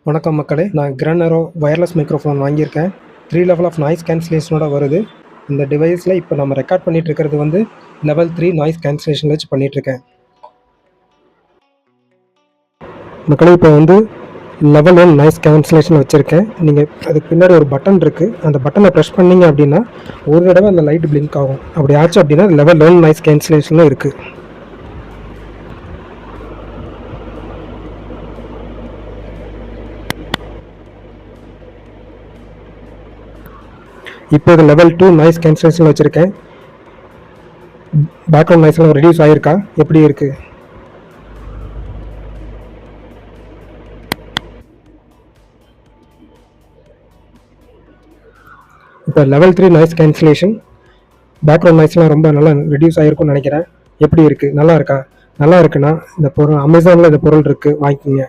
வணக்கம் மக்களே, நான் கிரானரோ வயர்லெஸ் மைக்ரோஃபோன் வாங்கியிருக்கேன். 3 லெவல் ஆஃப் நாய்ஸ் கேன்சலேஷனோட வருது. இந்த டிவைஸில் இப்போ நம்ம ரெக்கார்ட் பண்ணிட்டு இருக்கிறது வந்து லெவல் 3 நாய்ஸ் கேன்சலேஷன் வச்சு பண்ணிகிட்ருக்கேன். மக்களே, இப்போ வந்து லெவல் 1 நாய்ஸ் கேன்சலேஷன் வச்சுருக்கேன். நீங்கள் அதுக்கு பின்னாடி ஒரு பட்டன் இருக்குது. அந்த பட்டனை ப்ரெஸ் பண்ணிங்க அப்படின்னா ஒரு தடவை அந்த லைட் பிளிங்க் ஆகும். அப்படி ஆச்சு அப்படின்னா லெவல் 1 நாய்ஸ் கேன்சலேஷனில் இருக்குது. இப்போ இது லெவல் 2 நாய்ஸ் கேன்சலேஷன் வச்சுருக்கேன். பேக்ரவுண்ட் நாய்ஸ்லாம் ரெடியூஸ் ஆகிருக்கா, எப்படி இருக்குது? இப்போ லெவல் 3 நாய்ஸ் கேன்சலேஷன், பேக்ரவுண்ட் நாய்ஸ்லாம் ரொம்ப நல்லா ரெடியூஸ் ஆகிருக்கும்னு நினைக்கிறேன். எப்படி இருக்குது? நல்லா இருக்கா? நல்லா இருக்குன்னா இந்த பொருள் அமேசானில் இந்த பொருள் இருக்குது, வாங்கிக்கோங்க.